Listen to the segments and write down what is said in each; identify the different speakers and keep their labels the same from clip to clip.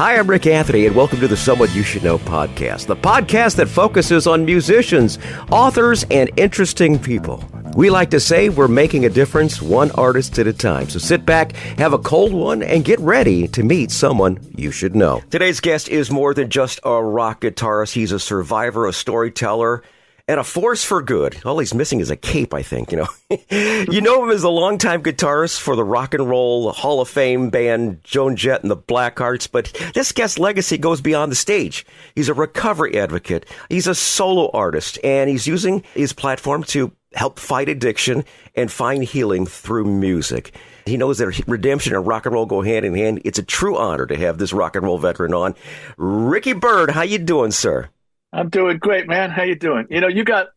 Speaker 1: Hi, I'm Rick Anthony, and welcome to the Someone You Should Know podcast, the podcast that focuses on musicians, authors, and interesting people. We like to say we're making a difference one artist at a time. So sit back, have a cold one, and get ready to meet someone you should know. Today's guest is more than just a rock guitarist. He's a survivor, a storyteller, and a force for good. All he's missing is a cape, I think, You know him as a longtime guitarist for the Rock and Roll Hall of Fame band Joan Jett and the Blackhearts, but this guest's legacy goes beyond the stage. He's a recovery advocate. He's a solo artist, and he's using his platform to help fight addiction and find healing through music. He knows that redemption and rock and roll go hand in hand. It's a true honor to have this rock and roll veteran on. Ricky Byrd, how you doing, sir?
Speaker 2: I'm doing great, man. How you doing? You got,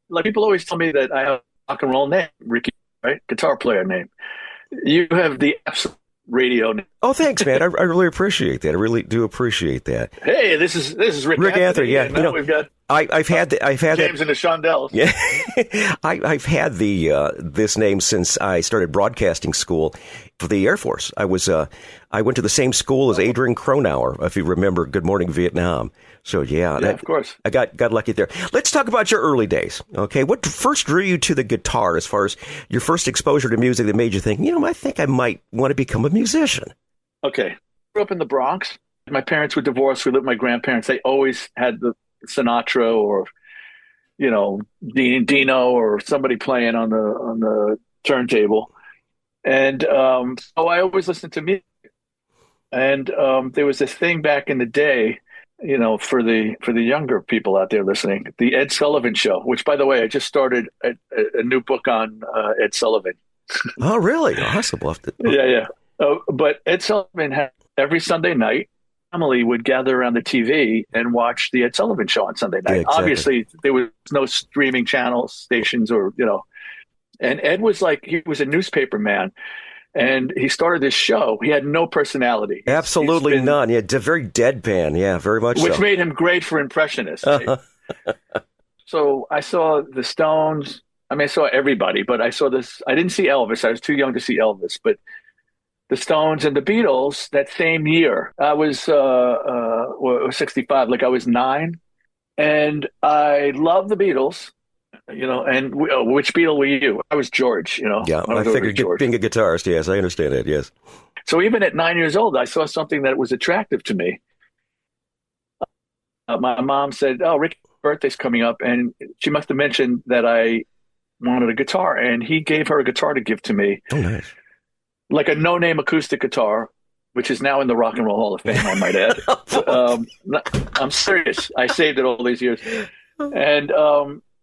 Speaker 2: like, people always tell me that I have a rock and roll name, Ricky, right? Guitar player name. You have the absolute radio name.
Speaker 1: Oh, thanks, man. I really appreciate that. I really do appreciate that.
Speaker 2: Hey, this is Rick
Speaker 1: Anthony. Yeah,
Speaker 2: we've got
Speaker 1: I've had
Speaker 2: James and the Shondells.
Speaker 1: Yeah, I've had this name since I started broadcasting school for the Air Force. I went to the same school as Adrian Cronauer, if you remember Good Morning Vietnam. So yeah,
Speaker 2: of course.
Speaker 1: I got lucky there. Let's talk about your early days. Okay, what first drew you to the guitar as far as your first exposure to music that made you think, I think I might want to become a musician?
Speaker 2: Okay, I grew up in the Bronx. My parents were divorced. We lived with my grandparents. They always had the Sinatra or, Dino or somebody playing on the turntable. And so I always listened to music. And there was this thing back in the day, for the younger people out there listening, the Ed Sullivan Show, which, by the way, I just started a new book on Ed Sullivan.
Speaker 1: Oh, really? Awesome.
Speaker 2: Yeah. But Ed Sullivan had every Sunday night, family would gather around the TV and watch the Ed Sullivan Show on Sunday night. Yeah, exactly. Obviously, there was no streaming channel stations and Ed was he was a newspaper man. And he started this show. He had no personality.
Speaker 1: Absolutely none. Yeah, very deadpan. Yeah, very much
Speaker 2: which
Speaker 1: so.
Speaker 2: Made him great for impressionists. Right? So I saw the Stones. I mean, I saw everybody, but I saw this. I didn't see Elvis. I was too young to see Elvis. But the Stones and the Beatles that same year. I was 65. I was 9. And I loved the Beatles. And which Beatle were you? I was George,
Speaker 1: Yeah, I figured being a guitarist, yes, I understand that, yes.
Speaker 2: So even at 9 years old, I saw something that was attractive to me. My mom said, Ricky's birthday's coming up, and she must have mentioned that I wanted a guitar, and he gave her a guitar to give to me.
Speaker 1: Oh, nice.
Speaker 2: Like a no-name acoustic guitar, which is now in the Rock and Roll Hall of Fame, I might add. I'm serious. I saved it all these years.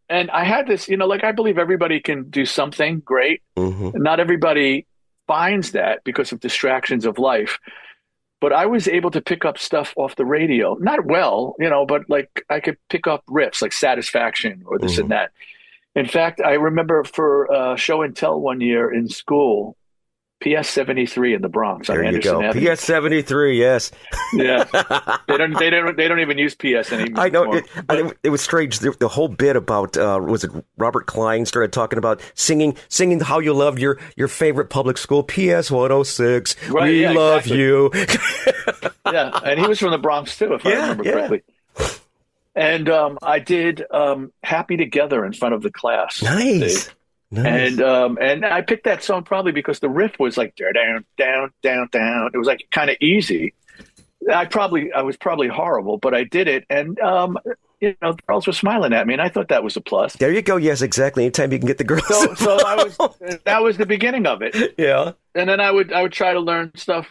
Speaker 2: And I had this, I believe everybody can do something great. Mm-hmm. Not everybody finds that because of distractions of life. But I was able to pick up stuff off the radio. Not well, but I could pick up riffs like Satisfaction or this and that. In fact, I remember for show and tell one year in school, PS 73 in the Bronx.
Speaker 1: There you go. PS 73, yes.
Speaker 2: Yeah, they don't even use PS anymore.
Speaker 1: I know. It was strange. The whole bit about was it Robert Klein started talking about singing how you loved your favorite public school, PS 106. Right, we love you.
Speaker 2: Yeah, and he was from the Bronx too, if I remember correctly. And I did "Happy Together" in front of the class.
Speaker 1: Nice. Nice.
Speaker 2: And I picked that song probably because the riff was like down, down, down, down. It was kind of easy. I was probably horrible, but I did it, and the girls were smiling at me, and I thought that was a plus.
Speaker 1: There you go. Yes, exactly. Anytime you can get the girls.
Speaker 2: So that was the beginning of it.
Speaker 1: Yeah.
Speaker 2: And then I would try to learn stuff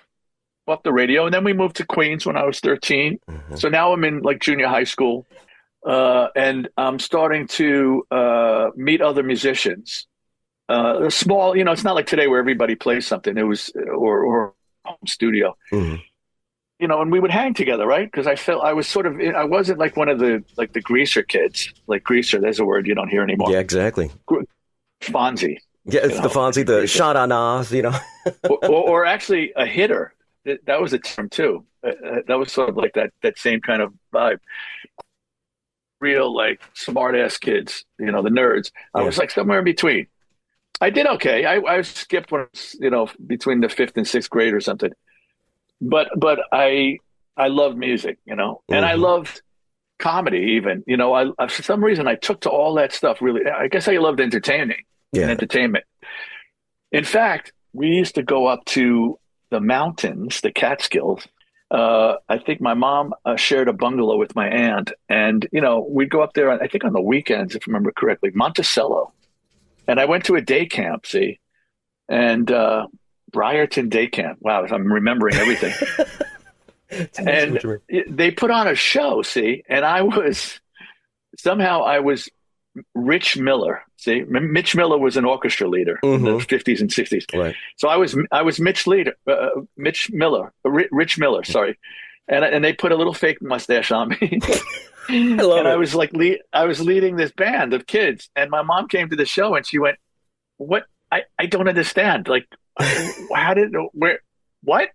Speaker 2: off the radio, and then we moved to Queens when I was 13. Mm-hmm. So now I'm in junior high school. And I'm starting to meet other musicians. Small, it's not like today where everybody plays something. It was or home studio, and we would hang together, right? Because I felt I was I wasn't like one of the greaser kids. Like greaser, there's a word you don't hear anymore.
Speaker 1: Yeah, exactly.
Speaker 2: Fonzie.
Speaker 1: Yeah, it's the Fonzie, the shot on Oz,
Speaker 2: or actually a hitter. That was a term too. That was sort of like that same kind of vibe. Real smart ass kids, the nerds. I was somewhere in between. I did okay. I skipped when between the 5th and 6th grade or something. But I I loved music, and I
Speaker 1: Mm-hmm.
Speaker 2: loved comedy even. For some reason I took to all that stuff really. I guess I loved entertaining and
Speaker 1: Yeah.
Speaker 2: entertainment. In fact, we used to go up to the mountains, the Catskills. I think my mom shared a bungalow with my aunt, and we'd go up there. I think on the weekends, if I remember correctly, Monticello. And I went to a day camp, see, and Briarton Day Camp. Wow, I'm remembering everything.
Speaker 1: It's amazing
Speaker 2: And
Speaker 1: what you mean.
Speaker 2: they put on a show, see, and I was Rich Miller. See, Mitch Miller was an orchestra leader in the
Speaker 1: Mm-hmm.
Speaker 2: 50s and 60s.
Speaker 1: Right.
Speaker 2: So I was Mitch Miller, Rich Miller, sorry. And they put a little fake mustache on me.
Speaker 1: I love
Speaker 2: And I
Speaker 1: it.
Speaker 2: was I was leading this band of kids, and my mom came to the show and she went, "What? I don't understand. Like, where, what?"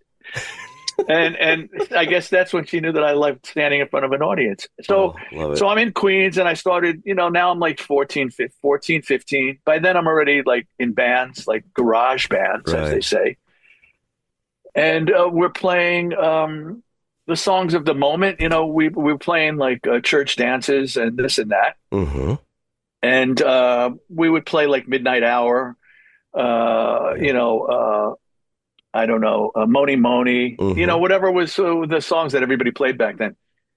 Speaker 2: And I guess that's when she knew that I liked standing in front of an audience. So
Speaker 1: Oh, love it.
Speaker 2: so I'm in Queens, and I started, now I'm like 14, 15. By then I'm already like in bands, like garage bands, as they
Speaker 1: Right.
Speaker 2: say. And we're playing the songs of the moment. We were playing like church dances and this and that.
Speaker 1: Mm-hmm.
Speaker 2: And we would play like Midnight Hour,
Speaker 1: Yeah.
Speaker 2: I don't know, Moni Moni,
Speaker 1: Mm-hmm.
Speaker 2: whatever was the songs that everybody played back then.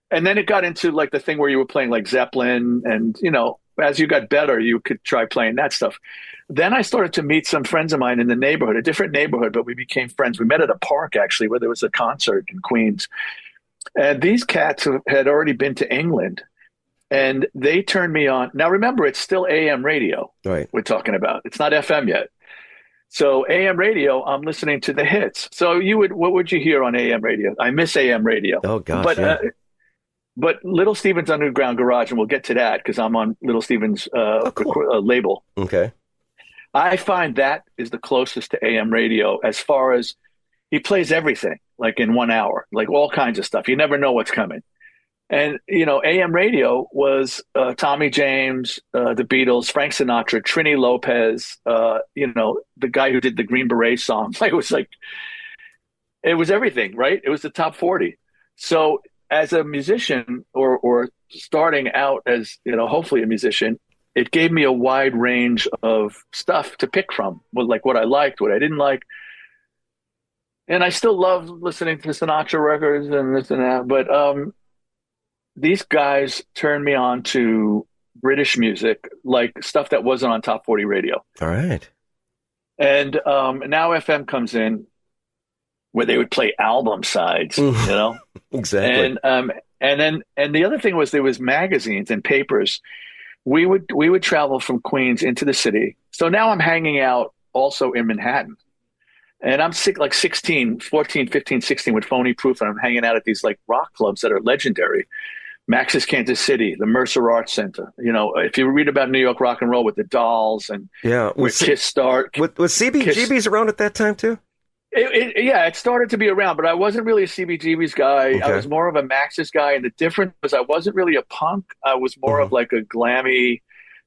Speaker 2: And then it got into like the thing where you were playing like Zeppelin, and as you got better, you could try playing that stuff. Then I started to meet some friends of mine in the neighborhood, a different neighborhood, but we became friends. We met at a park actually, where there was a concert in Queens, and these cats had already been to England, and they turned me on. Now remember, it's still AM radio
Speaker 1: Right.
Speaker 2: we're talking about. It's not FM yet. So AM radio, I'm listening to the hits. So what would you hear on AM radio? I miss AM radio,
Speaker 1: Oh gosh,
Speaker 2: but
Speaker 1: yeah.
Speaker 2: Little Steven's Underground Garage, and we'll get to that because I'm on Little Steven's
Speaker 1: Oh, cool.
Speaker 2: label.
Speaker 1: Okay.
Speaker 2: I find that is the closest to AM radio as far as he plays everything like in 1 hour, like all kinds of stuff. You never know what's coming. And AM radio was Tommy James, the Beatles, Frank Sinatra, Trini Lopez, the guy who did the Green Beret song. It was everything, right? It was the top 40. So as a musician, or starting out as hopefully a musician, it gave me a wide range of stuff to pick from, like what I liked, what I didn't like. And I still love listening to Sinatra records and this and that, but these guys turned me on to British music, like stuff that wasn't on top 40 radio.
Speaker 1: All right.
Speaker 2: And now FM comes in, where they would play album sides,
Speaker 1: Exactly.
Speaker 2: and the other thing was there was magazines and papers. We would travel from Queens into the city. So now I'm hanging out also in Manhattan. And I'm sick, like 16, 14, 15, 16 with Phony Proof, and I'm hanging out at these like rock clubs that are legendary. Max's Kansas City, the Mercer Arts Center. If you read about New York rock and roll with the Dolls and
Speaker 1: Yeah.
Speaker 2: where Kiss start,
Speaker 1: Was
Speaker 2: Kiss.
Speaker 1: CBGB's around at that time too?
Speaker 2: Yeah, it started to be around, but I wasn't really a CBGB's guy. I
Speaker 1: Okay.
Speaker 2: was more of a Max's guy, and the difference was I wasn't really a punk. I was more
Speaker 1: Hmm.
Speaker 2: of like a glammy,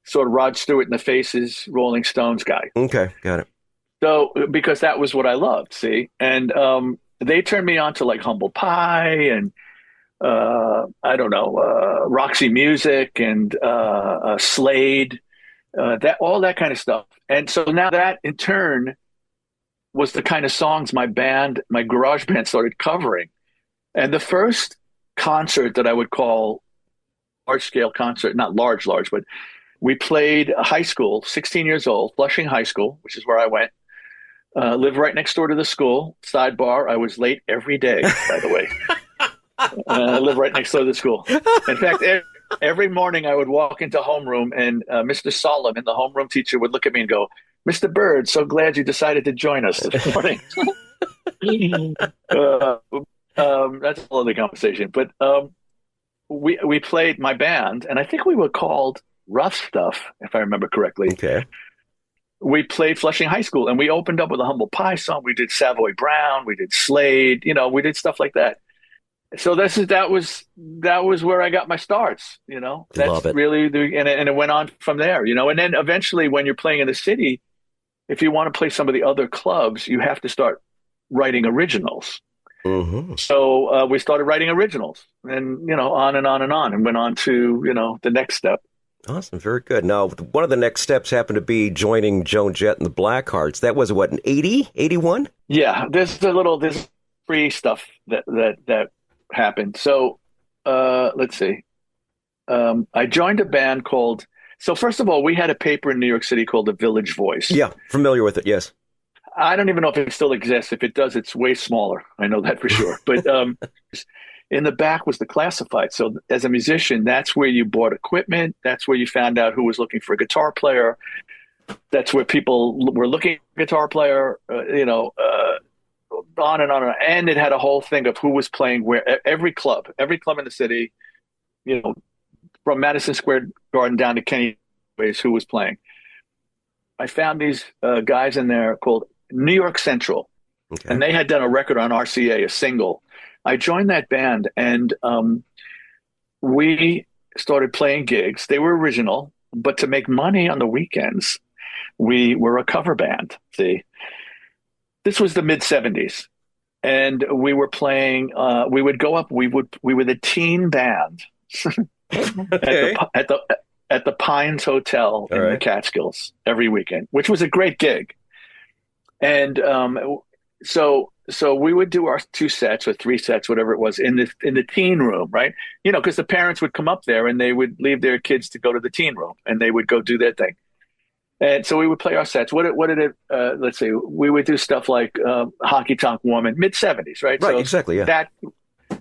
Speaker 2: sort of Rod Stewart in the Faces, Rolling Stones guy.
Speaker 1: Okay. Got it.
Speaker 2: So because that was what I loved, see, and they turned me on to like Humble Pie and I don't know, Roxy Music and Slade, that all that kind of stuff. And so now that in turn was the kind of songs my garage band started covering. And the first concert that I would call large scale concert, not large, but we played a high school, 16 years old, Flushing High School, which is where I went. Lived right next door to the school. Sidebar, I was late every day, by the way. I live right next door to the school. In fact, every morning I would walk into homeroom, and Mr. Solomon, the homeroom teacher, would look at me and go, "Mr. Byrd, so glad you decided to join us this morning." That's a whole other conversation. But we played my band, and I think we were called Rough Stuff, if I remember correctly.
Speaker 1: Okay.
Speaker 2: We played Flushing High School, and we opened up with a Humble Pie song. We did Savoy Brown, we did Slade, we did stuff like that. So that was where I got my starts. That's
Speaker 1: Love it.
Speaker 2: really and it went on from there. And then eventually, when you're playing in the city, if you want to play some of the other clubs, you have to start writing originals.
Speaker 1: Mm-hmm.
Speaker 2: So we started writing originals, and on and on and on, and went on to the next step.
Speaker 1: Awesome. Very good. Now, one of the next steps happened to be joining Joan Jett and the Blackhearts. That was what, in 80, 81?
Speaker 2: Yeah, there's free stuff that happened. So let's see. I joined a band called. So first of all, we had a paper in New York City called The Village Voice.
Speaker 1: Yeah, familiar with it, yes.
Speaker 2: I don't even know if it still exists. If it does, it's way smaller. I know that for sure. But in the back was the classified. So as a musician, that's where you bought equipment. That's where you found out who was looking for a guitar player. That's where people were looking for a guitar player, on and on and on. And it had a whole thing of who was playing where. Every club in the city, from Madison Square Garden down to Kenny Ways, who was playing. I found these guys in there called New York Central,
Speaker 1: Okay.
Speaker 2: and they had done a record on RCA, a single. I joined that band, and we started playing gigs. They were original, but to make money on the weekends, we were a cover band. See, this was the mid-'70s, and we were playing. We would go up. We were the teen band
Speaker 1: Okay.
Speaker 2: at the Pines Hotel in the Catskills every weekend, which was a great gig. And so we would do our 2 sets or 3 sets, whatever it was, in the teen room, right? Because the parents would come up there and they would leave their kids to go to the teen room, and they would go do their thing. And so we would play our sets. What did it? Let's see. We would do stuff like Honky Tonk Woman, mid-'70s, right?
Speaker 1: Right,
Speaker 2: so
Speaker 1: exactly, yeah.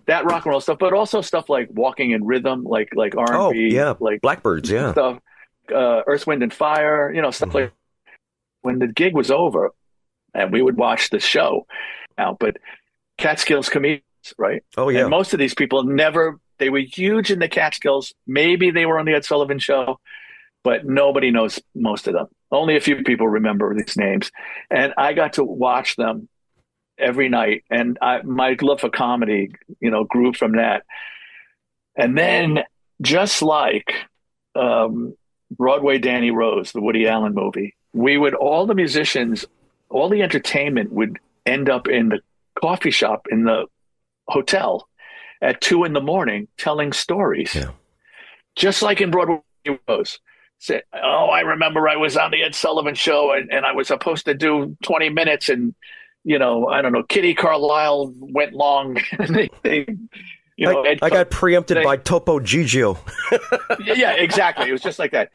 Speaker 2: That rock and roll stuff, but also stuff like Walking in Rhythm, like R&B,
Speaker 1: Oh, yeah,
Speaker 2: like
Speaker 1: Blackbirds, yeah.
Speaker 2: stuff, Earth, Wind and Fire, stuff like. When the gig was over, and we would watch the show now, but Catskills comedians, right?
Speaker 1: Oh, yeah.
Speaker 2: And most of these people they were huge in the Catskills. Maybe they were on the Ed Sullivan Show, but nobody knows most of them. Only a few people remember these names. And I got to watch them every night. And my love for comedy, grew from that. And then just like Broadway Danny Rose, the Woody Allen movie, all the musicians, all the entertainment would end up in the coffee shop in the hotel at 2 a.m. telling stories. Yeah. Just like in Broadway Rose. Said, I remember I was on the Ed Sullivan Show and I was supposed to do 20 minutes and, I don't know, Kitty Carlisle went long. And
Speaker 1: I got preempted by Topo Gigio.
Speaker 2: Yeah, exactly. It was just like that.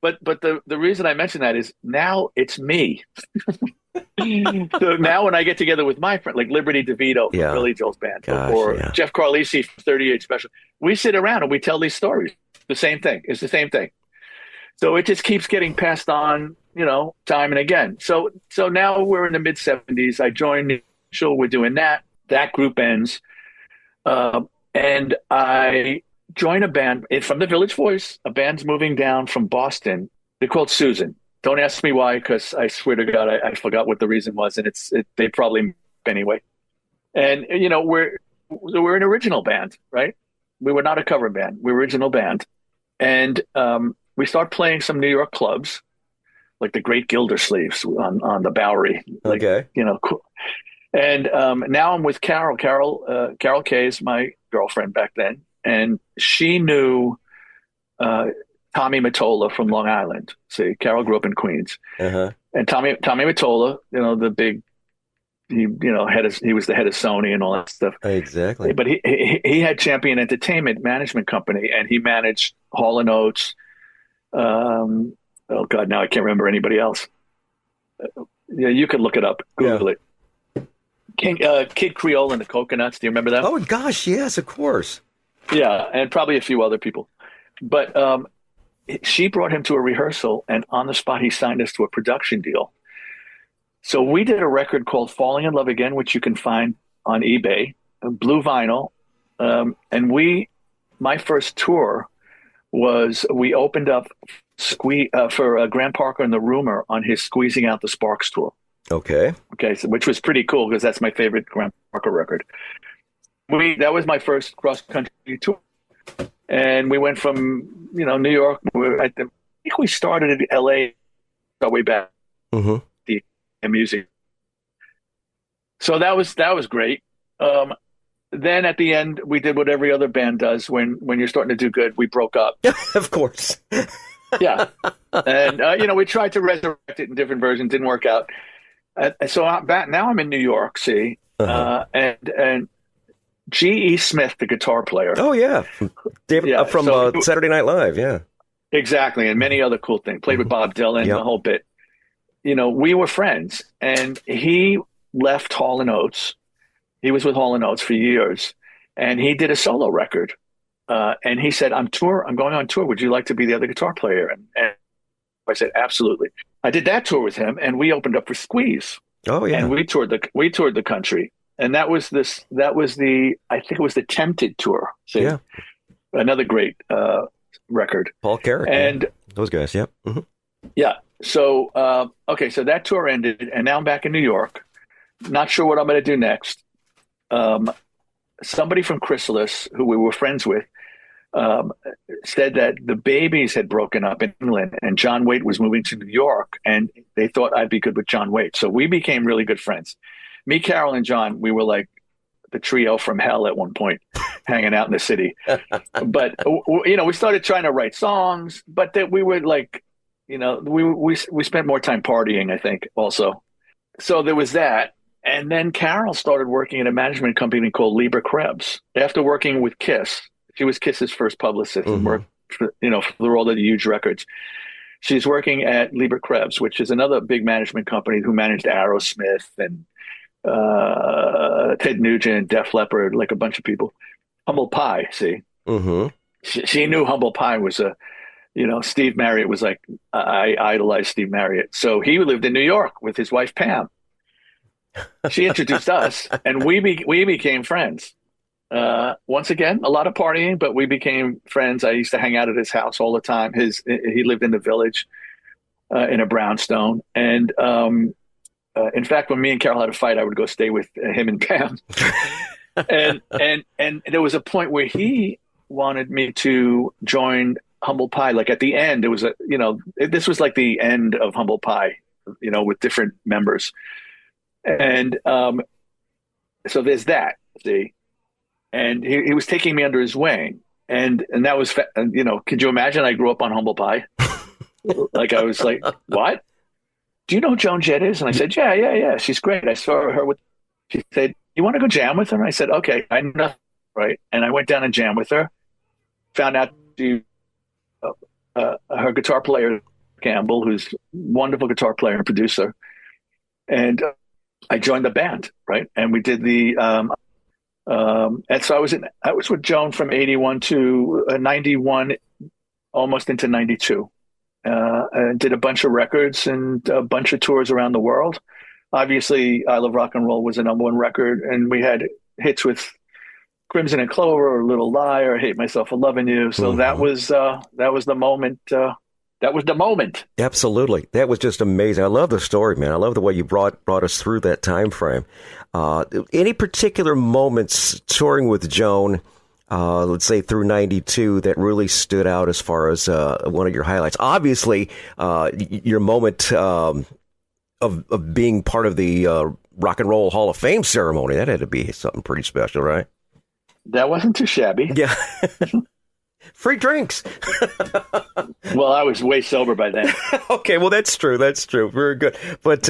Speaker 2: But the reason I mention that is now it's me. So now when I get together with my friend, like Liberty DeVito from Billy Joel's band, or Jeff Carlisi from 38 Special, we sit around and we tell these stories. The same thing. It's the same thing. So it just keeps getting passed on, time and again. So now we're in the mid-'70s. I joined the show. We're doing that. That group ends. And I join a band from the Village Voice. A band's moving down from Boston. They're called Susan. Don't ask me why, because I swear to God, I forgot what the reason was, and they probably anyway. And we're an original band, right? We were not a cover band. We're original band, and we start playing some New York clubs, like the Great Gildersleeves on the Bowery. Like,
Speaker 1: okay,
Speaker 2: cool. And now I'm with Carol. Carol Kay is my girlfriend back then, and she knew Tommy Mottola from Long Island. See, Carol grew up in Queens, and Tommy Mottola, the big, he was the head of Sony and all that stuff.
Speaker 1: Exactly.
Speaker 2: But he had Champion Entertainment Management Company, and he managed Hall & Oates. Oh God, now I can't remember anybody else. You could look it up, Google it. Kid Creole and the Coconuts. Do you remember that?
Speaker 1: Oh gosh, yes, of course.
Speaker 2: Yeah, and probably a few other people. But she brought him to a rehearsal, and on the spot, he signed us to a production deal. So we did a record called Falling in Love Again, which you can find on eBay, blue vinyl. And my first tour was, we opened up for Graham Parker and the Rumor on his Squeezing Out the Sparks tour.
Speaker 1: Okay,
Speaker 2: so, which was pretty cool because that's my favorite Graham Parker record. That was my first cross-country tour. And we went from, New York. I think we started in L.A. our way back. The music. So that was great. then at the end, we did what every other band does when you're starting to do good. We broke up.
Speaker 1: Of course.
Speaker 2: Yeah. And, we tried to resurrect it in different versions. Didn't work out. So now I'm in New York, see, and G.E. Smith, the guitar player.
Speaker 1: Oh, yeah. From Saturday Night Live, yeah.
Speaker 2: Exactly, and many other cool things. Played with Bob Dylan, the whole bit. We were friends, and he left Hall & Oates. He was with Hall & Oates for years, and he did a solo record. And he said, I'm going on tour. Would you like to be the other guitar player? And I said, absolutely. I did that tour with him, and we opened up for Squeeze.
Speaker 1: Oh, yeah.
Speaker 2: And we toured the country. And I think it was the Tempted tour. See? Yeah. Another great record.
Speaker 1: Paul Carrick.
Speaker 2: And
Speaker 1: those guys, yeah. Mm-hmm.
Speaker 2: Yeah. So, so that tour ended, and now I'm back in New York. Not sure what I'm going to do next. Somebody from Chrysalis, who we were friends with, said that the Babies had broken up in England and John Waite was moving to New York, and they thought I'd be good with John Waite. So we became really good friends. Me, Carol, and John, we were like the trio from hell at one point, hanging out in the city. But, we started trying to write songs, but that we were like, we spent more time partying, I think, also. So there was that. And then Carol started working at a management company called Lieber Krebs. After working with Kiss, she was Kiss's first publicist and worked for all the huge records. She's working at Lieber Krebs, which is another big management company who managed Aerosmith and Ted Nugent, Def Leppard, like a bunch of people. Humble Pie, see? Mm-hmm. She knew Humble Pie was Steve Marriott was like, I idolized Steve Marriott. So he lived in New York with his wife, Pam. She introduced us, and we became friends. Once again, a lot of partying, but we became friends. I used to hang out at his house all the time. He lived in the Village, in a brownstone. And in fact, when me and Carol had a fight, I would go stay with him and Pam. and there was a point where he wanted me to join Humble Pie. Like at the end, it was this was like the end of Humble Pie, with different members. And so there's that, see, and he was taking me under his wing, and that was, could you imagine? I grew up on Humble Pie. Like I was like, what? Do you know who Joan Jett is? And I said, yeah, she's great. I saw her she said, you want to go jam with her? And I said, okay, I know nothing, right? And I went down and jammed with her. Found out her guitar player Campbell, who's a wonderful guitar player and producer, and I joined the band, right? And we did and so I was with Joan from 81 to 91, almost into 92. And did a bunch of records and a bunch of tours around the world. Obviously, I Love Rock and Roll was a #1 record, and we had hits with Crimson and Clover, or Little Liar, Hate Myself for Loving You. So that was the moment. That was the moment.
Speaker 1: Absolutely. That was just amazing. I love the story, man. I love the way you brought us through that time frame. Any particular moments touring with Joan, let's say through 92, that really stood out as far as one of your highlights? Obviously, your moment of being part of the Rock and Roll Hall of Fame ceremony, that had to be something pretty special, right?
Speaker 2: That wasn't too shabby.
Speaker 1: Yeah. Free drinks.
Speaker 2: Well, I was way sober by then.
Speaker 1: Okay, well, that's true. Very good. But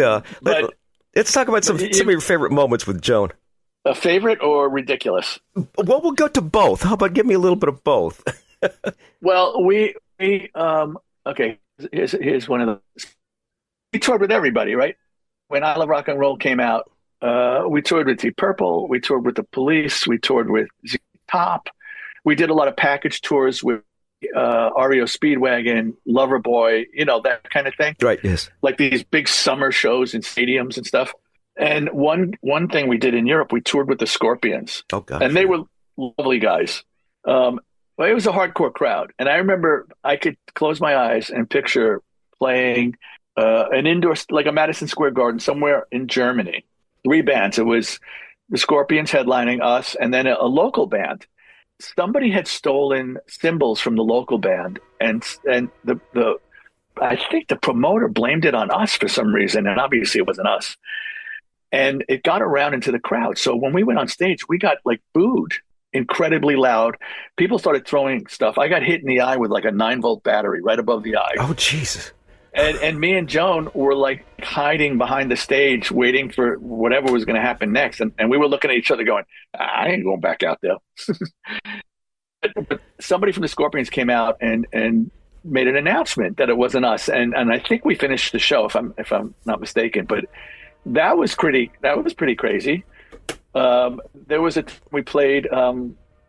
Speaker 1: let's talk about some of your favorite moments with Joan.
Speaker 2: A favorite or ridiculous?
Speaker 1: Well, we'll go to both. How about give me a little bit of both?
Speaker 2: Well, we okay. Here's one of those. We toured with everybody, right? When I Love Rock and Roll came out, we toured with Deep Purple. We toured with the Police. We toured with Top. We did a lot of package tours with REO Speedwagon, Loverboy, that kind of thing.
Speaker 1: Right, yes.
Speaker 2: Like these big summer shows in stadiums and stuff. And one thing we did in Europe, we toured with the Scorpions. Oh, gosh. And they were lovely guys. But it was a hardcore crowd. And I remember I could close my eyes and picture playing an indoor, like a Madison Square Garden somewhere in Germany. 3 bands. It was the Scorpions headlining us, and then a local band. Somebody had stolen cymbals from the local band, and the I think the promoter blamed it on us for some reason, and obviously it wasn't us. and it got around into the crowd. So when we went on stage, we got like booed incredibly loud. People started throwing stuff. I got hit in the eye with like a 9-volt battery right above the eye.
Speaker 1: Oh, Jesus.
Speaker 2: And me and Joan were like hiding behind the stage, waiting for whatever was going to happen next. And we were looking at each other going, I ain't going back out there. But somebody from the Scorpions came out and made an announcement that it wasn't us. And I think we finished the show, if I'm not mistaken. But that was pretty crazy. There was we played, I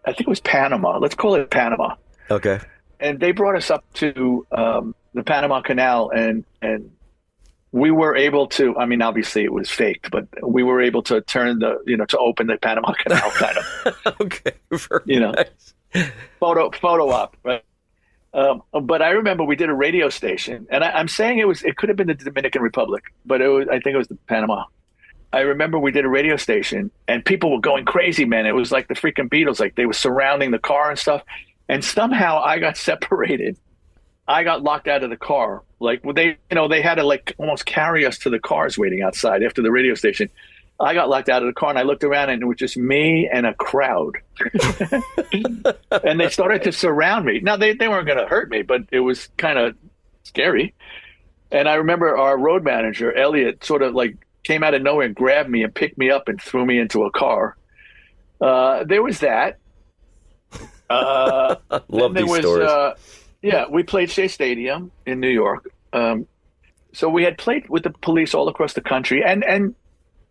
Speaker 2: think it was Panama. Let's call it Panama.
Speaker 1: Okay.
Speaker 2: And they brought us up to the Panama Canal, and we were able to, I mean, obviously it was faked, but we were able to to open the Panama Canal kind of.
Speaker 1: Okay. Very nice.
Speaker 2: Photo op, right? But I remember we did a radio station, and I'm saying it could have been the Dominican Republic, but I think it was the Panama. I remember we did a radio station, and people were going crazy, man. It was like the freaking Beatles, like they were surrounding the car and stuff. And somehow I got separated. I got locked out of the car. Like they had to like almost carry us to the cars waiting outside after the radio station. I got locked out of the car, and I looked around, and it was just me and a crowd. And they started to surround me. Now they weren't going to hurt me, but it was kind of scary. And I remember our road manager, Elliot, sort of like came out of nowhere and grabbed me and picked me up and threw me into a car. There was that.
Speaker 1: Love these stories.
Speaker 2: We played Shea Stadium in New York. So we had played with the police all across the country, and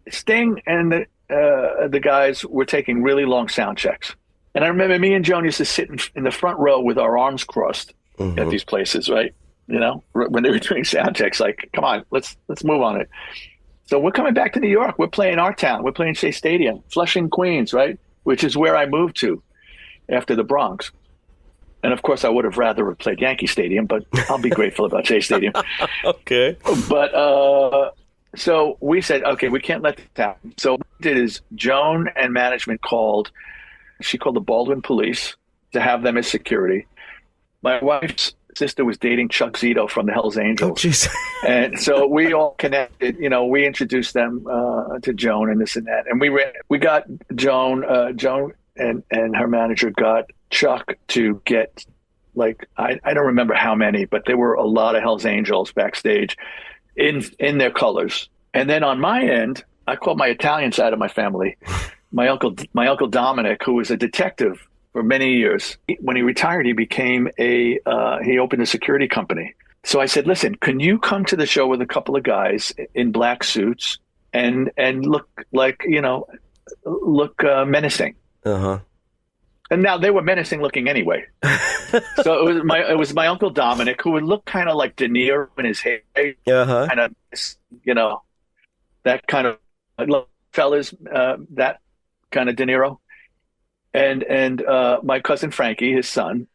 Speaker 2: Sting and the guys were taking really long sound checks. And I remember me and Joan used to sit in the front row with our arms crossed at these places, right? When they were doing sound checks, like, come on, let's move on it. So we're coming back to New York. We're playing our town. We're playing Shea Stadium, Flushing, Queens, right? Which is where I moved to after the Bronx. And of course, I would have rather have played Yankee Stadium, but I'll be grateful about Shea Stadium.
Speaker 1: Okay.
Speaker 2: But so we said, okay, we can't let this happen. So what we did is Joan and management called the Baldwin police to have them as security. My wife's sister was dating Chuck Zito from the Hells Angels.
Speaker 1: Oh, jeez.
Speaker 2: And so we all connected, we introduced them to Joan and this and that. And we got Joan and her manager got Chuck to get, like, I don't remember how many, but there were a lot of Hells Angels backstage in their colors. And then on my end, I called my Italian side of my family, my uncle Dominic, who was a detective for many years. When he retired, he became he opened a security company. So I said, listen, can you come to the show with a couple of guys in black suits and look like, look menacing? Uh-huh. And now they were menacing looking anyway. So it was my uncle Dominic, who would look kind of like De Niro in his hair, kind of, that kind of fellas, that kind of De Niro, and my cousin Frankie, his son,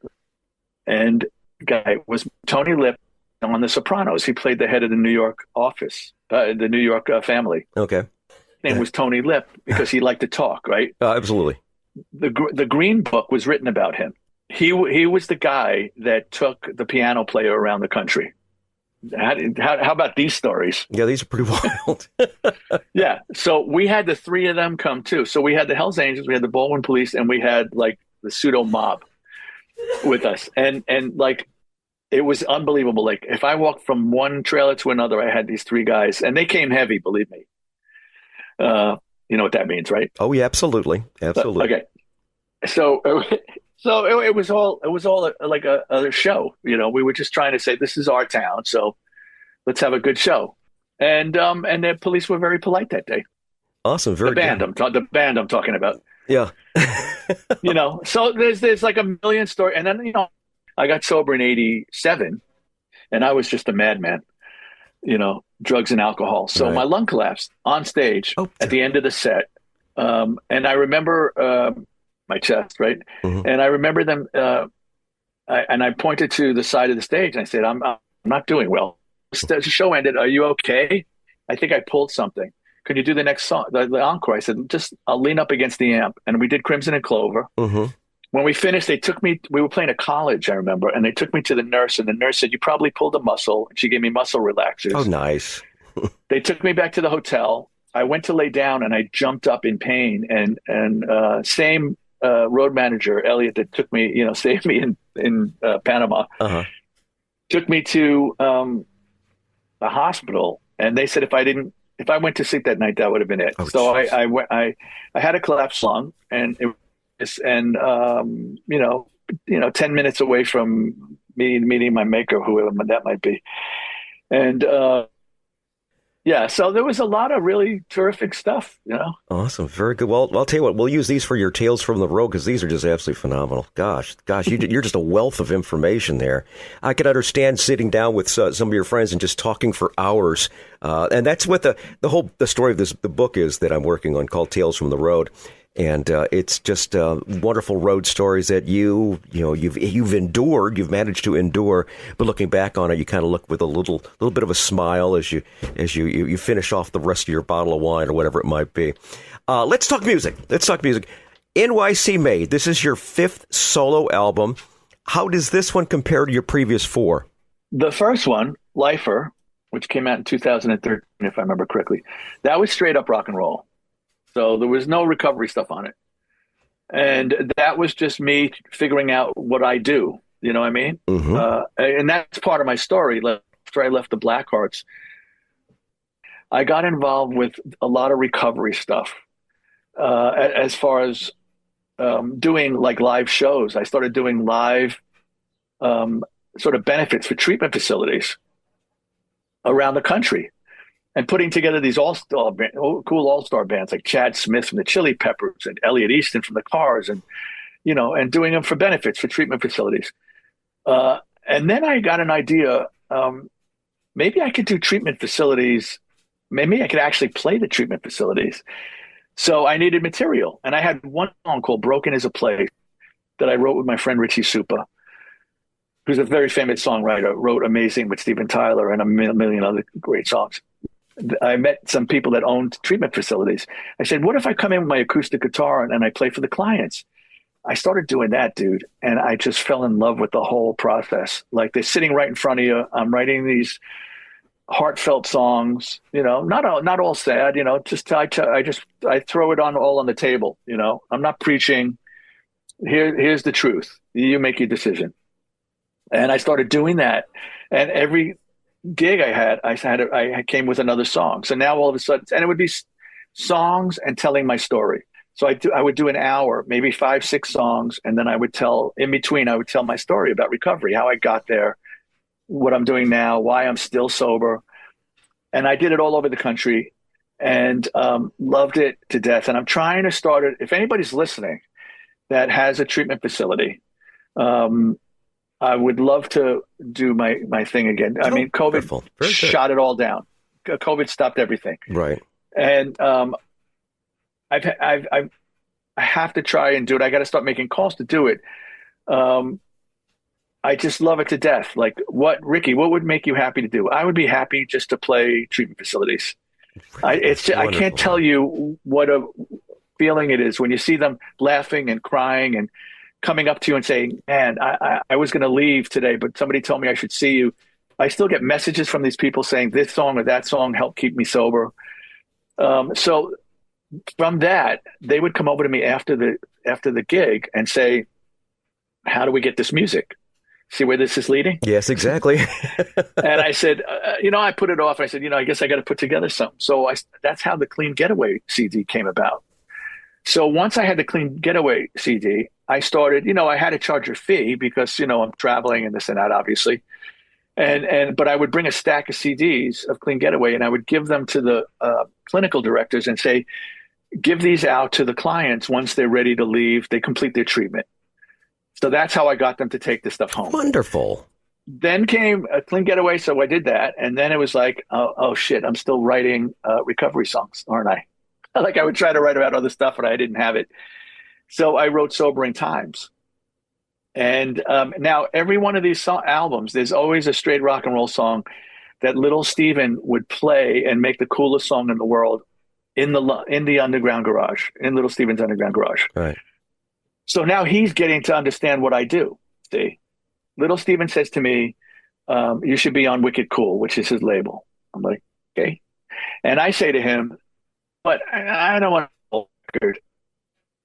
Speaker 2: and guy was Tony Lip on The Sopranos. He played the head of the New York office, the New York family.
Speaker 1: Okay,
Speaker 2: his name was Tony Lip because he liked to talk, right?
Speaker 1: Absolutely.
Speaker 2: The Green Book was written about him. He was the guy that took the piano player around the country. How about these stories?
Speaker 1: Yeah, these are pretty wild.
Speaker 2: Yeah. So we had the three of them come too. So we had the Hells Angels, we had the Baldwin Police, and we had like the pseudo mob with us. And like, it was unbelievable. Like, if I walked from one trailer to another, I had these three guys, and they came heavy, believe me. You know what that means, right?
Speaker 1: Oh, yeah, absolutely. Absolutely.
Speaker 2: Okay. So it was all like a show. We were just trying to say, this is our town, so let's have a good show. And the police were very polite that day.
Speaker 1: Awesome. Very good.
Speaker 2: The band I'm talking about.
Speaker 1: Yeah.
Speaker 2: So there's like a million stories. And then, I got sober in 1987, and I was just a madman, drugs and alcohol. So my lung collapsed on stage at the end of the set. And I remember my chest, right? Mm-hmm. And I remember them, and I pointed to the side of the stage, and I said, I'm not doing well. The show ended. Are you okay? I think I pulled something. Could you do the next song, the encore? I said, I'll lean up against the amp. And we did Crimson and Clover. Mm-hmm. When we finished, we were playing a college, I remember, and they took me to the nurse, and the nurse said, you probably pulled a muscle. And she gave me muscle relaxers.
Speaker 1: Oh, nice.
Speaker 2: They took me back to the hotel. I went to lay down and I jumped up in pain, and same road manager Elliot that took me, saved me in Panama, took me to the hospital, and they said if I went to sleep that night, that would have been it.
Speaker 3: Oh,
Speaker 2: so
Speaker 3: geez.
Speaker 2: I had a collapsed lung, and 10 minutes away from meeting my maker, whoever that might be, and yeah, so there was a lot of really terrific stuff,
Speaker 1: Awesome. Very good. Well, I'll tell you what, we'll use these for your Tales from the Road because these are just absolutely phenomenal. Gosh, you're just a wealth of information there. I can understand sitting down with some of your friends and just talking for hours. And that's what the story of the book is that I'm working on, called Tales from the Road. And it's just wonderful road stories that you've endured, you've managed to endure. But looking back on it, you kind of look with a little bit of a smile as you finish off the rest of your bottle of wine or whatever it might be. Let's talk music. NYC Made. This is your 5th solo album. How does this one compare to your previous 4?
Speaker 2: The first one, Lifer, which came out in 2013, if I remember correctly, that was straight up rock and roll. So there was no recovery stuff on it. And that was just me figuring out what I do. You know what I mean?
Speaker 1: Mm-hmm.
Speaker 2: And that's part of my story. After I left the Blackhearts, I got involved with a lot of recovery stuff. As far as doing like live shows, I started doing live sort of benefits for treatment facilities around the country, and putting together these cool all-star bands like Chad Smith from the Chili Peppers and Elliot Easton from the Cars, and doing them for benefits for treatment facilities. And then I got an idea. Maybe I could do treatment facilities. Maybe I could actually play the treatment facilities. So I needed material, and I had one song called "Broken Is a Place" that I wrote with my friend Richie Supa, who's a very famous songwriter. Wrote "Amazing" with Steven Tyler and a million other great songs. I met some people that owned treatment facilities. I said, what if I come in with my acoustic guitar and I play for the clients? I started doing that, dude. And I just fell in love with the whole process. Like, they're sitting right in front of you. I'm writing these heartfelt songs, not all sad, just I throw it all on the table. I'm not preaching. Here's the truth. You make your decision. And I started doing that. And every gig I came with another song. So now all of a sudden, and it would be songs and telling my story. So I would do an hour, maybe 5-6 songs, and then I would tell my story about recovery, how I got there, what I'm doing now, why I'm still sober. And I did it all over the country, and loved it to death. And I'm trying to start it. If anybody's listening that has a treatment facility, I would love to do my thing again. I mean, COVID shot it all down. COVID stopped everything.
Speaker 1: Right.
Speaker 2: And I have to try and do it. I got to start making calls to do it. I just love it to death. Like, Ricky, what would make you happy to do? I would be happy just to play treatment facilities. I can't tell you what a feeling it is when you see them laughing and crying and coming up to you and saying, man, I was going to leave today, but somebody told me I should see you. I still get messages from these people saying this song or that song helped keep me sober. So from that, they would come over to me after the gig and say, how do we get this music? See where this is leading?
Speaker 1: Yes, exactly.
Speaker 2: And I said, I put it off. I said, I guess I got to put together something. So that's how the Clean Getaway CD came about. So once I had the Clean Getaway CD, I started, I had to charge a fee because, I'm traveling and this and that, obviously. But I would bring a stack of CDs of Clean Getaway and I would give them to the clinical directors and say, give these out to the clients once they're ready to leave, they complete their treatment. So that's how I got them to take this stuff home.
Speaker 1: Wonderful.
Speaker 2: Then came a Clean Getaway, so I did that. And then it was like, oh shit, I'm still writing recovery songs, aren't I? Like, I would try to write about other stuff, but I didn't have it. So I wrote Sobering Times. And now every one of these albums, there's always a straight rock and roll song that little Steven would play and make the coolest song in the world in the underground garage, in little Steven's underground garage.
Speaker 1: Right.
Speaker 2: So now he's getting to understand what I do. See, little Steven says to me, you should be on Wicked Cool, which is his label. I'm like, okay. And I say to him, but I don't want a whole record.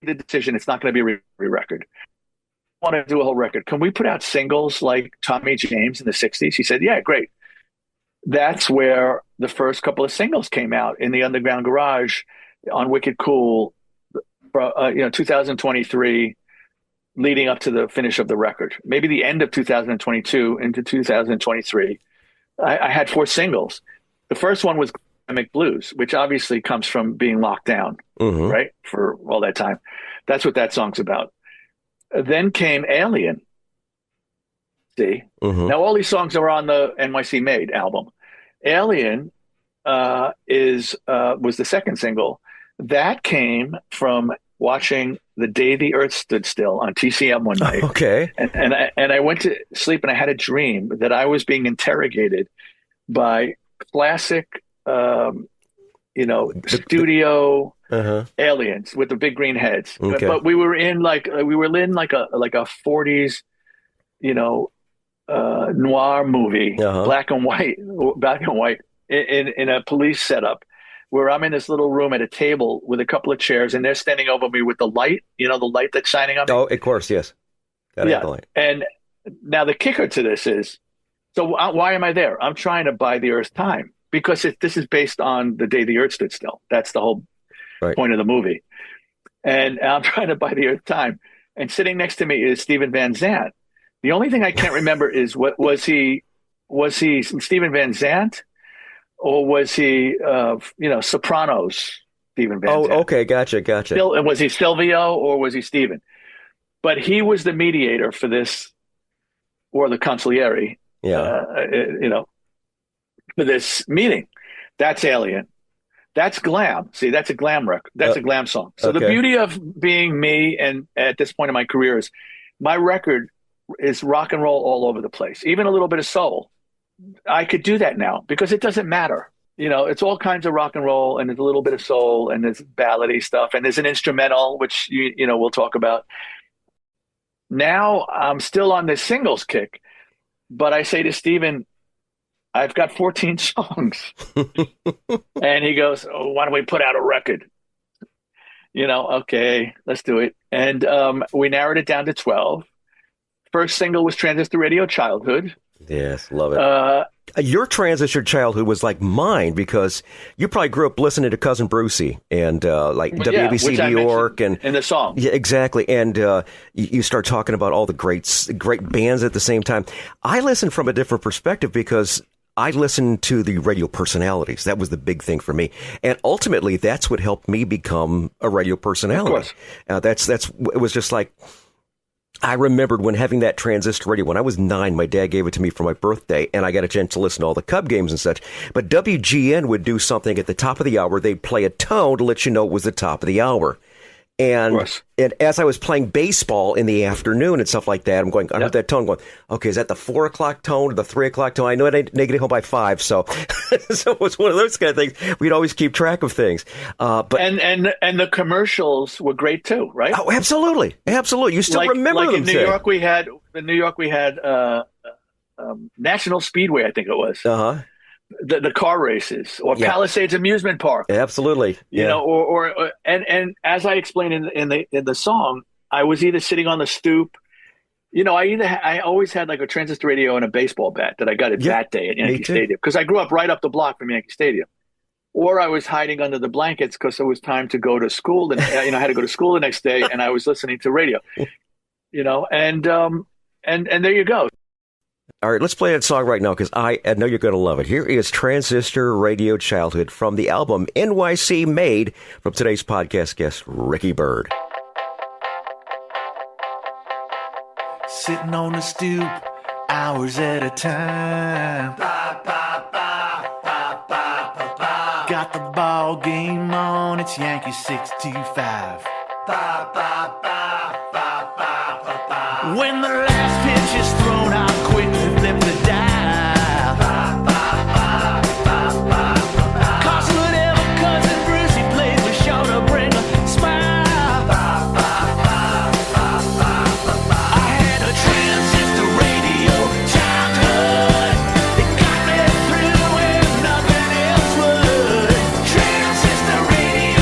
Speaker 2: The decision, it's not going to be a record. I want to do a whole record. Can we put out singles like Tommy James in the 60s? He said, yeah, great. That's where the first couple of singles came out in the underground garage on Wicked Cool, 2023, leading up to the finish of the record. Maybe the end of 2022 into 2023. I had 4 singles. The first one was Pandemic Blues, which obviously comes from being locked down, right, for all that time. That's what that song's about. Then came Alien. See? Now, all these songs are on the NYC Made album. Alien was the second single. That came from watching The Day the Earth Stood Still on TCM one night.
Speaker 1: Okay.
Speaker 2: And I went to sleep and I had a dream that I was being interrogated by classic, studio aliens with the big green heads.
Speaker 1: Okay.
Speaker 2: But we were in like a 40s, noir movie, black and white in a police setup, where I'm in this little room at a table with a couple of chairs, and they're standing over me with the light, the light that's shining on me.
Speaker 1: Oh, of course, yes. Gotta have the light.
Speaker 2: And now the kicker to this is, so why am I there? I'm trying to buy the Earth's time, because this is based on The Day the Earth Stood Still. That's the whole point of the movie. And I'm trying to buy the Earth's time. And sitting next to me is Steven Van Zandt. The only thing I can't remember is was he Steven Van Zandt, or was he Sopranos Steven Van Zandt?
Speaker 1: Oh, okay, gotcha.
Speaker 2: And was he Silvio or was he Steven? But he was the mediator for this, or the consigliere, for this meeting. That's Alien. That's glam. See, that's a glam record. That's a glam song. So the beauty of being me, and at this point in my career, is my record is rock and roll all over the place, even a little bit of soul. I could do that now because it doesn't matter. It's all kinds of rock and roll, and there's a little bit of soul, and there's ballady stuff, and there's an instrumental, which we'll talk about. Now I'm still on this singles kick, but I say to Steven, I've got 14 songs. And he goes, why don't we put out a record? Okay, let's do it. And we narrowed it down to 12. First single was Transistor Radio Childhood.
Speaker 1: Yes, love it. Your Transistor Childhood was like mine, because you probably grew up listening to Cousin Brucey and WABC New York and
Speaker 2: in the song.
Speaker 1: Yeah, exactly. And you start talking about all the great bands at the same time. I listened from a different perspective because I listened to the radio personalities. That was the big thing for me. And ultimately, that's what helped me become a radio personality. Of course. It was just like, I remembered when having that transistor radio, when I was 9, my dad gave it to me for my birthday, and I got a chance to listen to all the Cub games and such. But WGN would do something at the top of the hour. They'd play a tone to let you know it was the top of the hour. And as I was playing baseball in the afternoon and stuff like that, I'm going, I heard that tone going, okay, is that the 4 o'clock tone or the 3 o'clock tone? I know I didn't get home by 5. So it was one of those kind of things. We'd always keep track of things. But
Speaker 2: the commercials were great too, right?
Speaker 1: Oh, absolutely. Absolutely. You still remember them.
Speaker 2: In New York, we had National Speedway, I think it was. The car races, or Palisades Amusement Park.
Speaker 1: Absolutely.
Speaker 2: And as I explained in the song, I was either sitting on the stoop. I always had like a transistor radio and a baseball bat that I got at that day at Yankee Stadium, because I grew up right up the block from Yankee Stadium. Or I was hiding under the blankets because it was time to go to school, and I had to go to school the next day, and I was listening to radio. And there you go.
Speaker 1: All right, let's play that song right now, because I know you're going to love it. Here is Transistor Radio Childhood from the album NYC Made, from today's podcast guest, Ricky Byrd.
Speaker 3: Sitting on the stoop, hours at a time. Got the ball game on, it's Yankee 625. When the last pitch is thrown out, quick to flip the dial. Cause whatever cousin Brucey plays, we're sure to bring a smile. I had a transistor radio childhood. It got me through when nothing else would. Transistor radio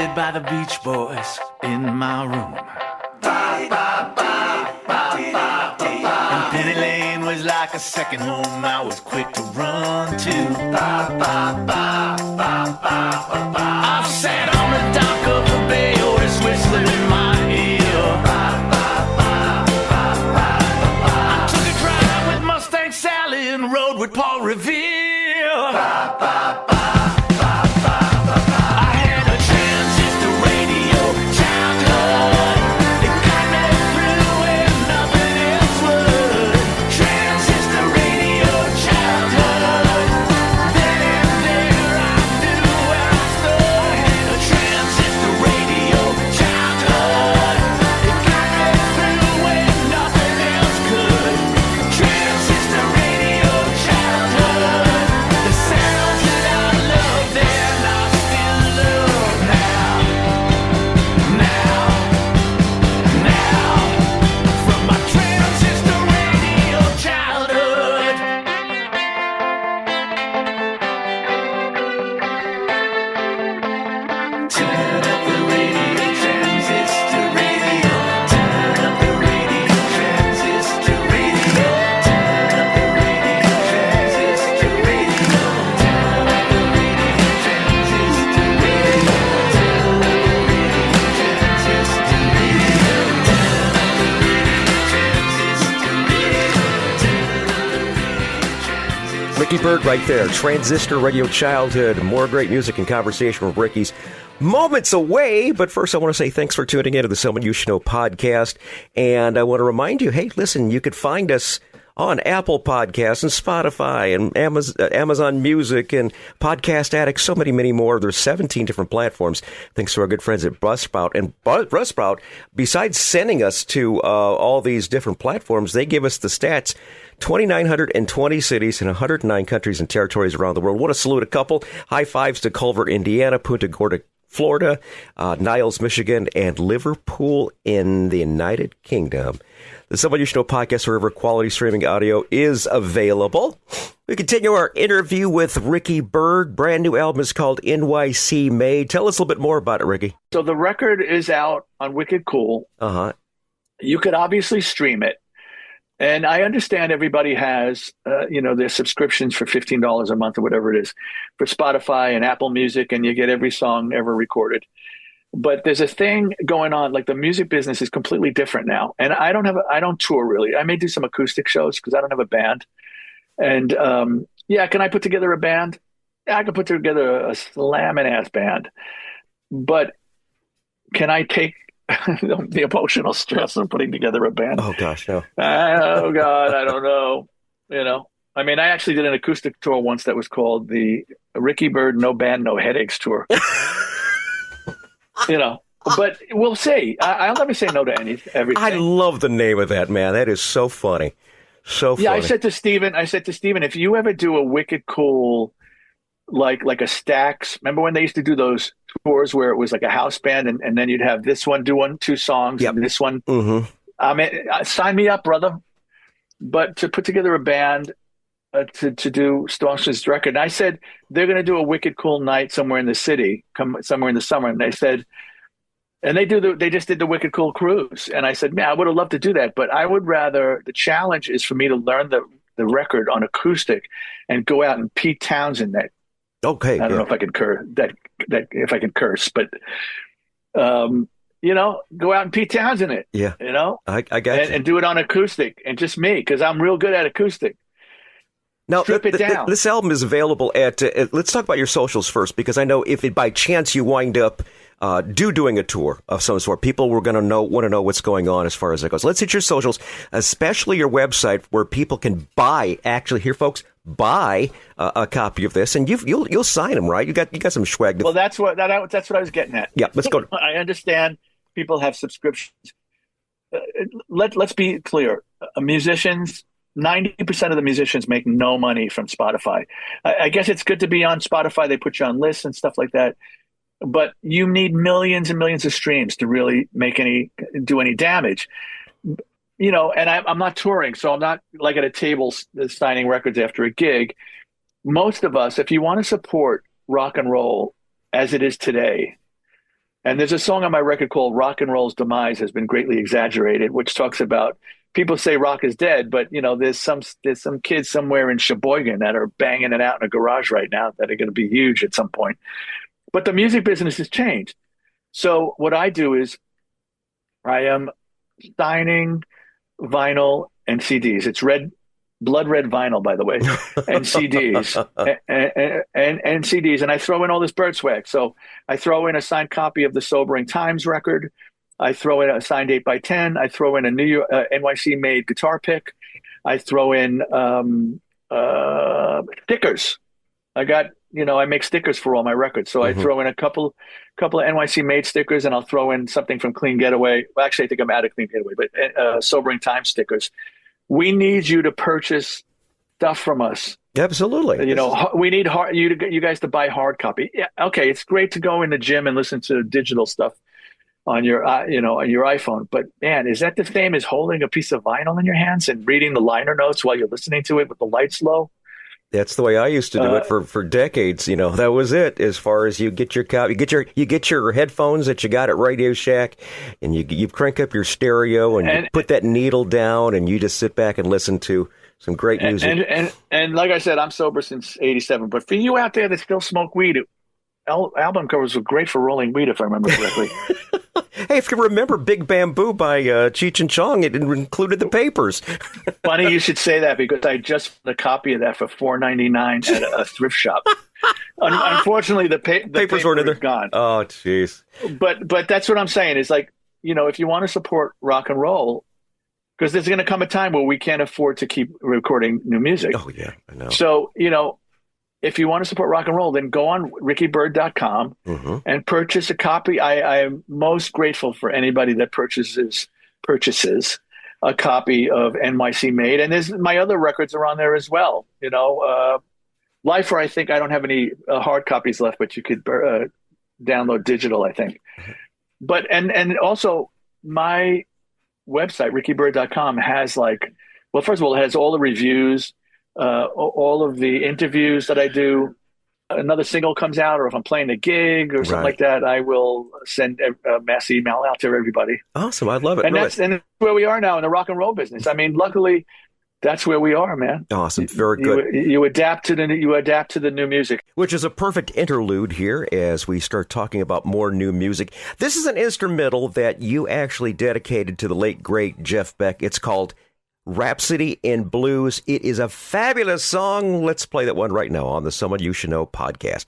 Speaker 3: selected by the Beach Boys in my room. And Penny Lane was like a second home I was quick to run to. I've sat on the dock of the bay, Otis whistling in my ear. I took a drive with Mustang Sally and rode with Paul Revere.
Speaker 1: Ricky Byrd right there, Transistor Radio Childhood. More great music and conversation with Ricky's moments away. But first, I want to say thanks for tuning in to the Someone You Should Know podcast. And I want to remind you, hey, listen, you could find us on Apple Podcasts and Spotify and Amazon Music and Podcast Addict, so many more. There's 17 different platforms. Thanks to our good friends at Buzzsprout. And Buzzsprout, besides sending us to all these different platforms, they give us the stats. 2,920 cities in 109 countries and territories around the world. Want to salute a couple. High fives to Culver, Indiana, Punta Gorda, Florida, Niles, Michigan, and Liverpool in the United Kingdom. The Someone You Should Know podcast, wherever quality streaming audio is available. We continue our interview with Ricky Byrd. Brand new album is called NYC Made. Tell us a little bit more about it, Ricky.
Speaker 2: So the record is out on Wicked Cool.
Speaker 1: Uh-huh.
Speaker 2: You could obviously stream it. And I understand everybody has, their subscriptions for $15 a month or whatever it is for Spotify and Apple Music, and you get every song ever recorded. But there's a thing going on, like the music business is completely different now. And I don't tour really. I may do some acoustic shows because I don't have a band. And can I put together a band? Yeah, I can put together a slamming ass band. But can I take the emotional stress of putting together a band?
Speaker 1: Oh gosh, no.
Speaker 2: Oh God, I don't know. I mean, I actually did an acoustic tour once that was called the Ricky Byrd No Band, No Headaches Tour. But we'll see. I'll never say no to everything.
Speaker 1: I love the name of that, man. That is so funny. So funny.
Speaker 2: Yeah, I said to Steven, if you ever do a Wicked Cool, like a Stax, remember when they used to do those tours where it was like a house band and then you'd have this one do two songs,
Speaker 1: yep,
Speaker 2: and this one.
Speaker 1: Mm-hmm.
Speaker 2: Sign me up, brother. But to put together a band to do Storm's record, and I said they're going to do a Wicked Cool night somewhere in the city, somewhere in the summer, and they said, and they just did the Wicked Cool cruise, and I said, man, I would have loved to do that, but I would rather. The challenge is for me to learn the record on acoustic and go out and Pete Townsend that.
Speaker 1: Okay,
Speaker 2: I don't know if I can curse that if I can curse, but go out and Pete Townsend it.
Speaker 1: Yeah, I got you.
Speaker 2: And do it on acoustic and just me because I'm real good at acoustic.
Speaker 1: Now,
Speaker 2: strip it down.
Speaker 1: This album is available at. Let's talk about your socials first, because I know if by chance you wind up doing a tour of some sort, people were going to want to know what's going on as far as that goes. Let's hit your socials, especially your website, where people can buy. Actually, here, folks, buy a copy of this, and you'll sign them, right? You got some swag.
Speaker 2: Well, that's what I was getting at.
Speaker 1: Yeah, let's go.
Speaker 2: I understand people have subscriptions. Let's be clear. Musicians, 90% of the musicians make no money from Spotify. I guess it's good to be on Spotify. They put you on lists and stuff like that. But you need millions and millions of streams to really do any damage. And I'm not touring, so I'm not like at a table signing records after a gig. Most of us, if you want to support rock and roll as it is today, And there's a song on my record called Rock and Roll's Demise Has Been Greatly Exaggerated, which talks about people say rock is dead, but there's some kids somewhere in Sheboygan that are banging it out in a garage right now that are going to be huge at some point. But the music business has changed. So what I do is I am signing vinyl and CDs. It's blood red vinyl, by the way, and CDs and CDs. And I throw in all this bird swag. So I throw in a signed copy of the Sobering Times record. I throw in a signed 8x10. I throw in a NYC Made guitar pick. I throw in stickers. I make stickers for all my records. So I throw in a couple of NYC Made stickers, and I'll throw in something from Clean Getaway. Well, actually, I think I'm out of Clean Getaway, but Sobering Times stickers. We need you to purchase stuff from us.
Speaker 1: Absolutely.
Speaker 2: We need you guys to buy hard copy. Yeah, okay, it's great to go in the gym and listen to digital stuff on your on your iPhone, but man, is that the same as holding a piece of vinyl in your hands and reading the liner notes while you're listening to it with the lights low?
Speaker 1: That's the way I used to do it for decades. That was it. As far as you get your copy, you get your headphones that you got at Radio Shack, and you crank up your stereo and you put that needle down, and you just sit back and listen to some great music.
Speaker 2: And like I said, I'm sober since '87. But for you out there that still smoke weed, album covers were great for rolling weed, if I remember correctly.
Speaker 1: Hey, if you remember Big Bamboo by Cheech and Chong, it included the papers.
Speaker 2: Funny you should say that, because I just found a copy of that for $4.99 at a thrift shop. Unfortunately, the papers weren't there. Gone.
Speaker 1: Oh, jeez.
Speaker 2: But that's what I'm saying. Is like, if you want to support rock and roll, because there's going to come a time where we can't afford to keep recording new music.
Speaker 1: Oh yeah, I know.
Speaker 2: So if you want to support rock and roll, then go on rickybyrd.com and purchase a copy. I am most grateful for anybody that purchases a copy of NYC Made. And my other records are on there as well. Lifer, I think I don't have any hard copies left, but you could download digital, I think. But and also my website, rickybyrd.com, has first of all, it has all the reviews, all of the interviews that I do. Another single comes out, or if I'm playing a gig or something like that, I will send a mass email out to everybody.
Speaker 1: Awesome. I love it.
Speaker 2: And that's where we are now in the rock and roll business. I mean, luckily, that's where we are, man.
Speaker 1: Awesome. Very good.
Speaker 2: You adapt to the new music.
Speaker 1: Which is a perfect interlude here as we start talking about more new music. This is an instrumental that you actually dedicated to the late, great Jeff Beck. It's called Rhapsody in Blues. It is a fabulous song. Let's play that one right now on the Someone You Should Know podcast.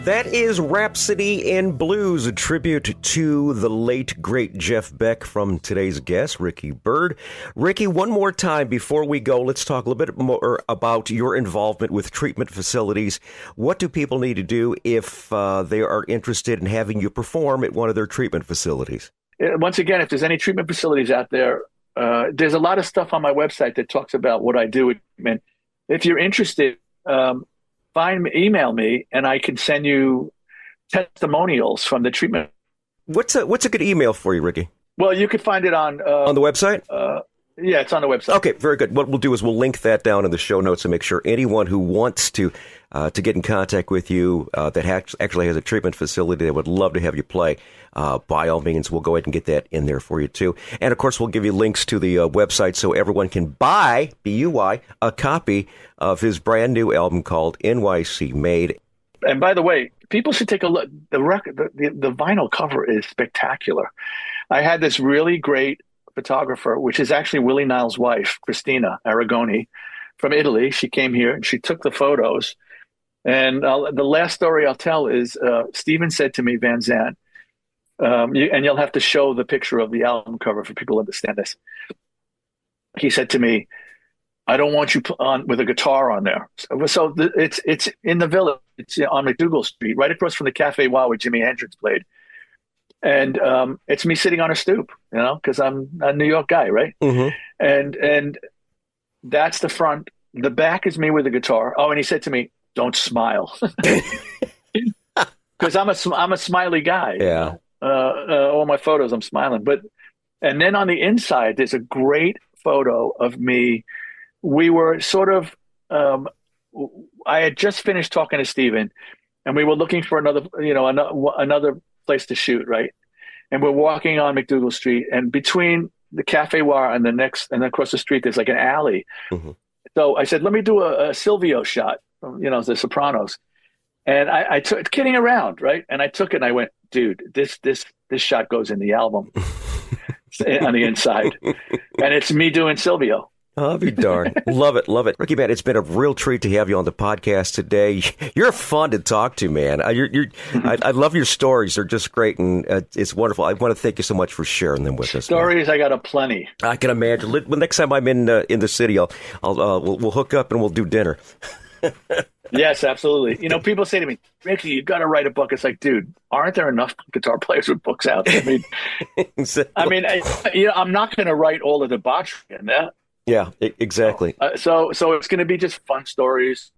Speaker 1: That is Rhapsody in Blues, a tribute to the late, great Jeff Beck from today's guest, Ricky Byrd. Ricky, one more time before we go, let's talk a little bit more about your involvement with treatment facilities. What do people need to do if they are interested in having you perform at one of their treatment facilities?
Speaker 2: Once again, if there's any treatment facilities out there, there's a lot of stuff on my website that talks about what I do with treatment. If you're interested, email me, and I can send you testimonials from the treatment.
Speaker 1: What's a good email for you, Ricky?
Speaker 2: Well, you could find it on
Speaker 1: the website.
Speaker 2: Yeah, it's on the website.
Speaker 1: Okay, very good. What we'll do is we'll link that down in the show notes to make sure anyone who wants to get in contact with you that actually has a treatment facility that would love to have you play, by all means, we'll go ahead and get that in there for you too. And of course, we'll give you links to the website so everyone can buy, B-U-Y, a copy of his brand new album called NYC Made.
Speaker 2: And by the way, people should take a look. The record, the vinyl cover is spectacular. I had this really great photographer, which is actually Willie Niles' wife, Christina Aragoni, from Italy. She came here and she took the photos. And the last story I'll tell is Stephen said to me, Van Zandt, and you'll have to show the picture of the album cover for people to understand this. He said to me, I don't want you on with a guitar on there. So it's in the Village. It's on McDougal Street, right across from the Cafe Wah where Jimi Hendrix played. And it's me sitting on a stoop, because I'm a New York guy, right? Mm-hmm. And that's the front. The back is me with a guitar. Oh, and he said to me, "Don't smile," because I'm a smiley guy.
Speaker 1: Yeah.
Speaker 2: All my photos, I'm smiling. And then on the inside, there's a great photo of me. We were sort of. I had just finished talking to Steven, and we were looking for another place to shoot, right? And we're walking on McDougal Street, and between the Cafe Wah and and across the street, there's like an alley. Mm-hmm. So I said, let me do a Silvio shot, the Sopranos. And I took kidding around, right? And I took it and I went, dude, this shot goes in the album on the inside. And it's me doing Silvio.
Speaker 1: I'll be darned. Love it. Love it. Ricky, man, it's been a real treat to have you on the podcast today. You're fun to talk to, man. I love your stories. They're just great, and it's wonderful. I want to thank you so much for sharing them with us.
Speaker 2: Stories, man. I got a plenty.
Speaker 1: I can imagine. Next time I'm in the city, we'll hook up and we'll do dinner.
Speaker 2: Yes, absolutely. People say to me, Ricky, you got to write a book. It's like, dude, aren't there enough guitar players with books out? Exactly. I'm not going to write all the debauchery in that.
Speaker 1: Yeah, exactly.
Speaker 2: So it's going to be just fun stories.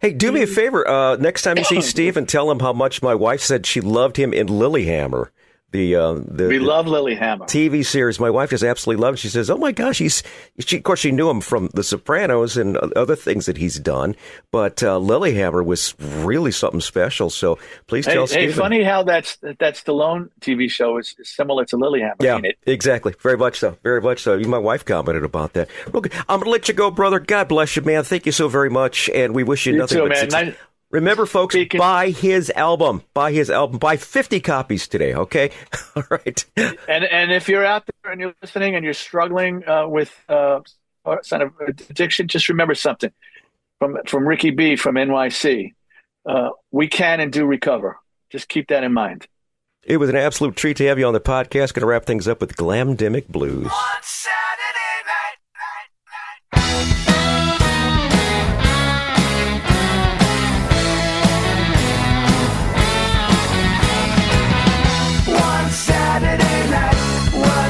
Speaker 1: Hey, do me a favor. Next time you see Steve, and tell him how much my wife said she loved him in Lilyhammer. We love Lilyhammer TV series. My wife just absolutely loves it. She says, "Oh my gosh, of course she knew him from The Sopranos and other things that he's done, but Lilyhammer was really something special." So please tell Stephen. Hey, funny how that Stallone TV show is similar to Lilyhammer. Yeah, ain't it? Exactly. Very much so. Very much so. Even my wife commented about that. Okay, I'm gonna let you go, brother. God bless you, man. Thank you so very much, and we wish you nothing but success. Remember, folks, buy his album. Buy his album. Buy 50 copies today, okay? All right. And if you're out there and you're listening and you're struggling with some of addiction, just remember something from Ricky B from NYC. We can and do recover. Just keep that in mind. It was an absolute treat to have you on the podcast. Going to wrap things up with Glamdemic Blues. One Saturday night.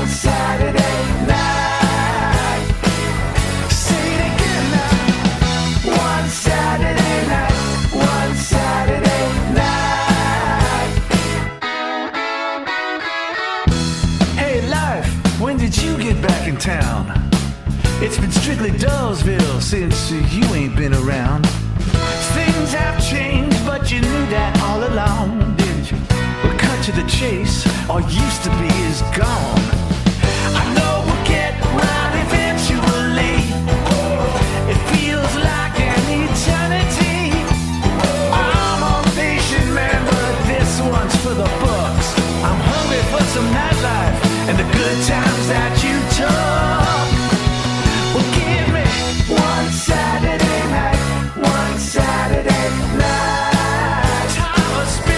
Speaker 1: Saturday night. Say it again now. One Saturday night. Hey, life, when did you get back in town? It's been strictly Dullsville since you ain't been around. Things have changed, but you knew that all along, didn't you? Well, cut to the chase, all used to be is gone. I know we'll get round eventually. It feels like an eternity. I'm a patient man, but this one's for the books. I'm hungry for some nightlife and the good times that you took. Well, give me one Saturday night. Time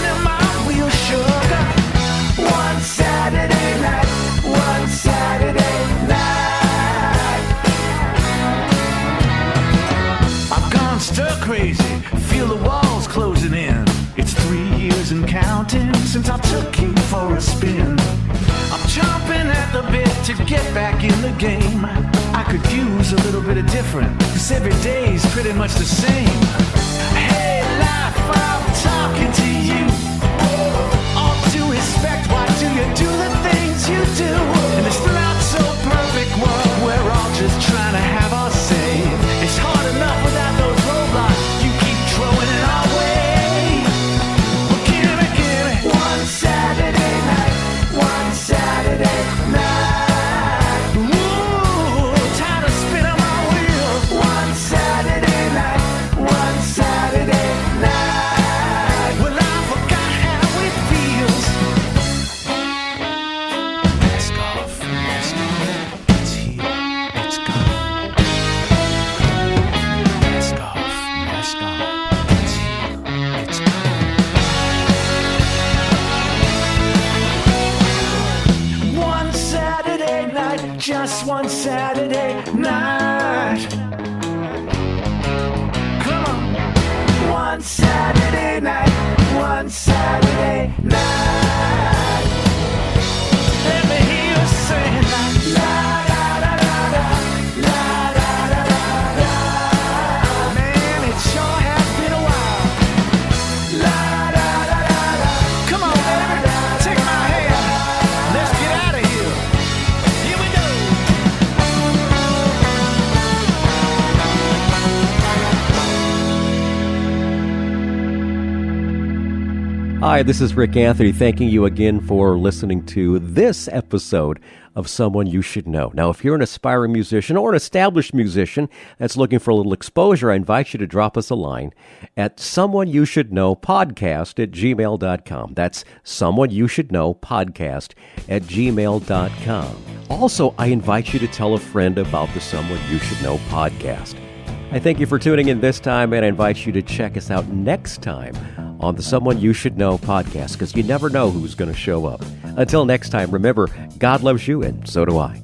Speaker 3: stir crazy, feel the walls closing in. It's 3 years and counting since I took you for a spin. I'm chomping at the bit to get back in the game. I could use a little bit of different, 'cause every day's pretty much the same. Hey life, I'm talking to you. All due respect, why do you do the things you do? In this not so perfect world, we're all just trying to have our say. It's hard enough without those roadblocks you keep throwing in our way. Well, give me one Saturday night, one Saturday night. Ooh, tired of spinning my wheels. One Saturday night, one Saturday night. Well, I forgot how it feels. Mask off, it's here, it's gone. Mask off, it's here, it's gone. One Saturday night, just one Saturday night. Come on. One Saturday night, one Saturday night. Let me hear you saying like la da da da da, la da da da da. Man, it sure has been a while. La da da da da. Come on, baby, take my hand. Let's get out of here. Here we go.
Speaker 1: Hi, this is Rick Anthony, thanking you again for listening to this episode of Someone You Should Know. Now, if you're an aspiring musician or an established musician that's looking for a little exposure, I invite you to drop us a line at someoneyoushouldknowpodcast@gmail.com. That's someoneyoushouldknowpodcast@gmail.com. Also, I invite you to tell a friend about the Someone You Should Know podcast. I thank you for tuning in this time, and I invite you to check us out next time on the Someone You Should Know podcast, because you never know who's going to show up. Until next time, remember, God loves you, and so do I.